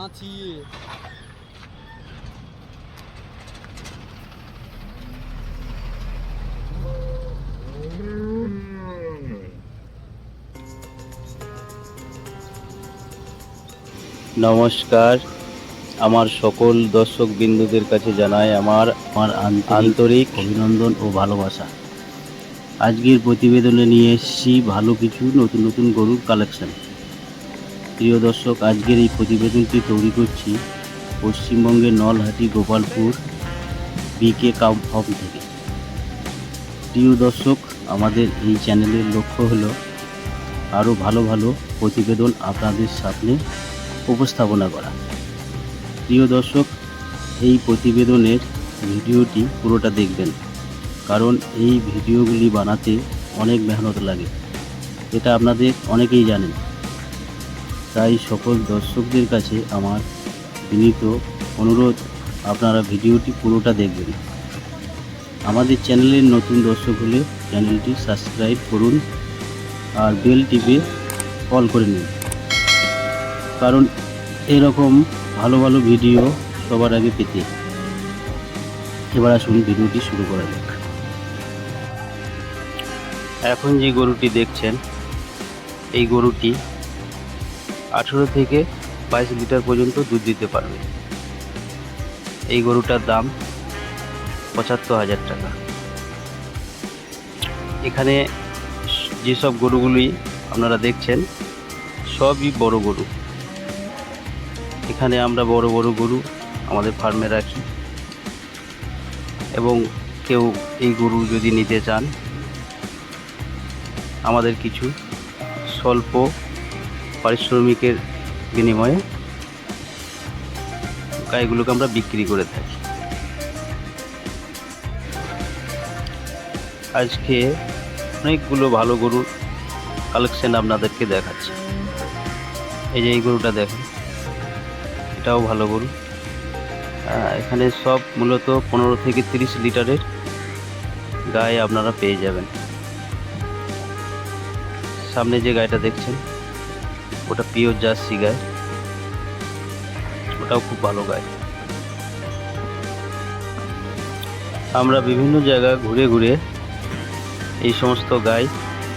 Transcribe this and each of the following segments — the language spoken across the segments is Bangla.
নাচিয়ে। নমস্কার, আমার সকল দর্শক বিন্দুদের কাছে জানাই আমার আন্তরিক অভিনন্দন ও ভালোবাসা। আজকের প্রতিবেদনে নিয়ে এসেছি ভালো কিছু নতুন নতুন গরুর কালেকশন। প্রিয় দর্শক, আজকের এই প্রতিবেদনটি তৈরি করছি পশ্চিমবঙ্গের নলহাটি গোপালপুর বিকে কাউ ফার্ম থেকে। প্রিয় দর্শক, আমাদের এই চ্যানেলের লক্ষ্য হলো আরও ভালো ভালো প্রতিবেদন আপনাদের সামনে উপস্থাপনা করা। প্রিয় দর্শক, এই প্রতিবেদনের ভিডিওটি পুরোটা দেখবেন, কারণ এই ভিডিওগুলি বানাতে অনেক মেহনত লাগে, এটা আপনাদের অনেকেই জানেন। তাই সকল দর্শকদের কাছে আমার বিনীত অনুরোধ, আপনারা ভিডিওটি পুরোটা দেখবেন। আমাদের চ্যানেলের নতুন দর্শক হলে চ্যানেলটি সাবস্ক্রাইব করুন আর বেল টিপে অল করে নিন, কারণ এরকম ভালো ভালো ভিডিও সবার আগে পেতে। এবার আসুন ভিডিওটি শুরু করা যাক। এখন যে গরুটি দেখছেন, এই গরুটি 18 থেকে 22 লিটার পর্যন্ত দুধ দিতে পারবে। এই গরুটার দাম 75,000 টাকা। এখানে যেসব গরুগুলি আপনারা দেখছেন সবই বড় গরু। এখানে আমরা বড় বড় গরু আমাদের ফার্মে রাখি, এবং কেউ এই গরু যদি নিতে চান, আমাদের কিছু স্বল্প পারিশ্রমিকের বিনিময়ে গাইগুলোকে আমরা বিক্রি করে থাকি। আজকে অনেকগুলো ভালো গরুর কালেকশন আপনাদেরকে দেখাচ্ছি। এই যে এই গরুটা দেখেন, এটাও ভালো গরু। এখানে সব মূলত 15 থেকে 30 লিটারের গায়ে আপনারা পেয়ে যাবেন। সামনে যে গাইটা দেখছেন ওটা পিওর জার্সি গাই, ওটাও খুব ভালো গাই। আমরা বিভিন্ন জায়গা ঘুরে ঘুরে এই সমস্ত গাই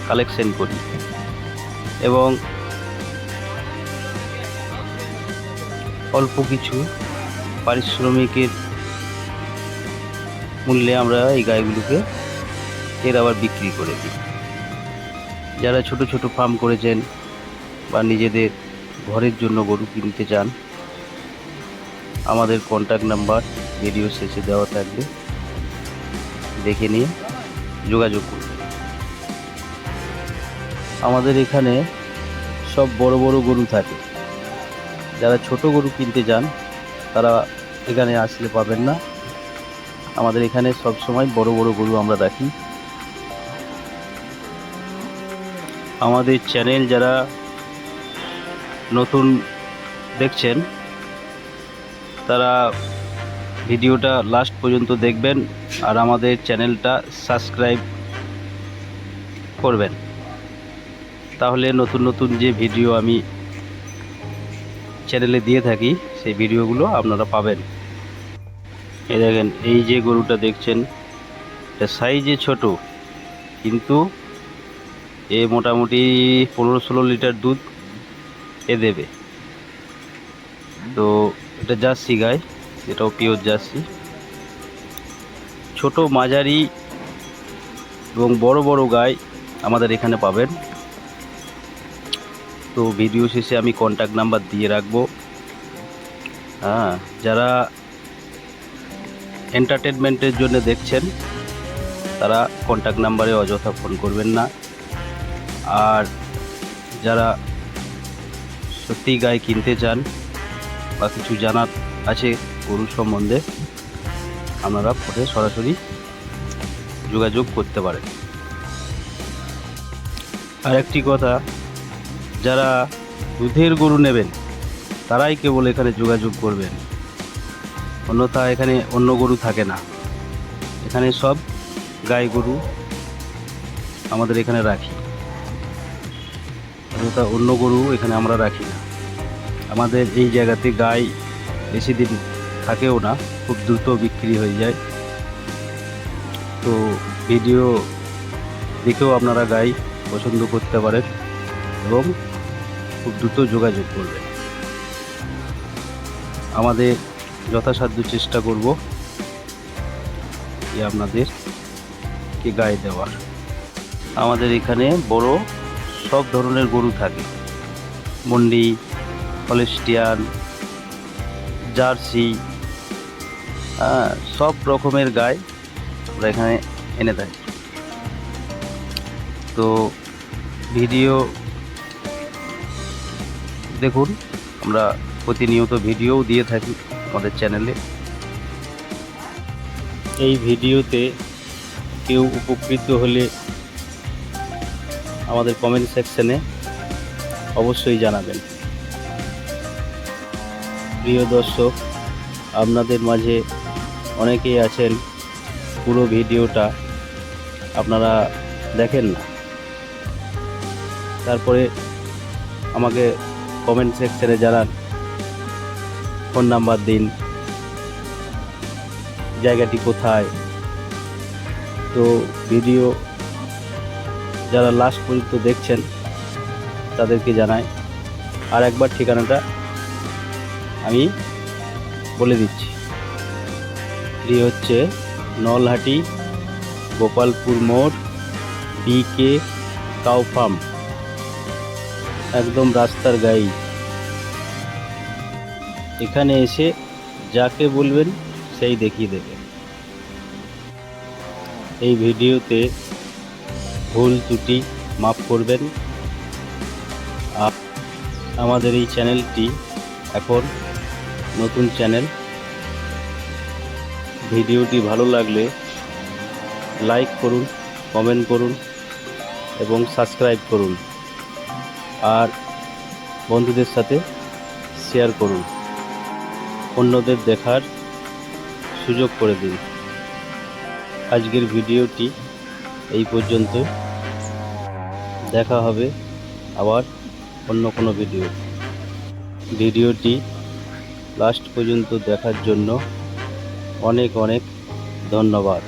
কালেকশন করি, এবং অল্প কিছু পারিশ্রমিকের মূল্যে আমরা এই গাইগুলোকে আবার বিক্রি করে দিই। যারা ছোট ছোট ফার্ম করেছেন বা নিজেদের ঘরের জন্য গরু কিনতে চান, আমাদের কন্ট্যাক্ট নাম্বার ভিডিও শেষে দেওয়া থাকবে, দেখে নিয়ে যোগাযোগ করুন। আমাদের এখানে সব বড় বড় গরু থাকে। যারা ছোট গরু কিনতে চান তারা এখানে আসলে পাবেন না। আমাদের এখানে সব সময় বড় বড় গরু আমরা রাখি। আমাদের চ্যানেল যারা নতুন দেখছেন তারা ভিডিওটা লাস্ট পর্যন্ত দেখবেন, আর আমাদের চ্যানেলটা সাবস্ক্রাইব করবেন, তাহলে নতুন নতুন যে ভিডিও আমি চ্যানেলে দিয়ে থাকি সেই ভিডিওগুলো আপনারা পাবেন। এই দেখেন, এই যে গরুটা দেখছেন, এটা সাইজে ছোট, কিন্তু এ মোটামুটি 15-16 লিটার দুধ এ দেবে। তো এটা জার্সি গাই, এটাও পিওর জার্সি। ছোট, মাঝারি এবং বড় বড় গাই আমাদের এখানে পাবেন। তো ভিডিও শেষে আমি কন্ট্যাক্ট নাম্বার দিয়ে রাখবো। যারা এন্টারটেনমেন্টের জন্য দেখছেন তারা কন্ট্যাক্ট নাম্বারে অযথা ফোন করবেন না, আর যারা সত্যি গাই কিনতে চান বা কিছু জানার আছে গরু সম্বন্ধে, আপনারা ফোনে সরাসরি যোগাযোগ করতে পারেন। আর একটি কথা, যারা দুধের গরু নেবেন তারাই কেবল এখানে যোগাযোগ করবেন, অন্যথা এখানে অন্য গরু থাকে না। এখানে সব গাই গরু আমাদের এখানে রাখি, অন্যথা অন্য গরু এখানে আমরা রাখি না। আমাদের এই জায়গাতে গাই বেশি দিন থাকেও না, খুব দ্রুত বিক্রি হয়ে যায়। তো ভিডিও দেখেও আপনারা গাই পছন্দ করতে পারেন এবং খুব দ্রুত যোগাযোগ করবেন। আমাদের যথাসাধ্য চেষ্টা করব যে আপনাদেরকে গাই দেওয়ার। আমাদের এখানে বড় সব ধরনের গরু থাকে, মন্ডি, হলস্টিয়ান, জার্সি, সব রকমের গাই আমরা এখানে এনে থাকি। তো ভিডিও দেখুন, আমরা প্রতিনিয়ত ভিডিও দিয়ে থাকি আমাদের চ্যানেলে। এই ভিডিওতে কেউ উপকৃত হলে আমাদের কমেন্ট সেকশনে অবশ্যই জানাবেন। প্রিয় দর্শক, আপনাদের মাঝে অনেকেই আছেন পুরো ভিডিওটা আপনারা দেখেন না, তারপরে আমাকে কমেন্ট সেকশনে জানান, ফোন নাম্বার দিন, জায়গাটি কোথায়। তো ভিডিও যারা লাস্ট পর্যন্ত দেখছেন তাদেরকে জানাই। আর একবার ঠিকানাটা আমি বলে দিচ্ছি। এটি হচ্ছে নলহাটি, গোপালপুর মোড়, BK কাউ ফার্ম, একদম রাস্তার গায়ে। এখানে এসে যাকে বলবেন সেই দেখিয়ে দেবে। এই ভিডিওতে ভুল ত্রুটি মাফ করবেন। আর আমাদের এই চ্যানেলটি এখন নতুন চ্যানেল। ভিডিওটি ভালো লাগলে লাইক করুন, কমেন্ট করুন এবং সাবস্ক্রাইব করুন, আর বন্ধুদের সাথে শেয়ার করুন, অন্যদের দেখার সুযোগ করে দিন। আজকের ভিডিওটি এই পর্যন্ত, দেখা হবে আবার অন্য কোনো ভিডিওটি লাস্ট পর্যন্ত দেখার জন্য অনেক অনেক ধন্যবাদ।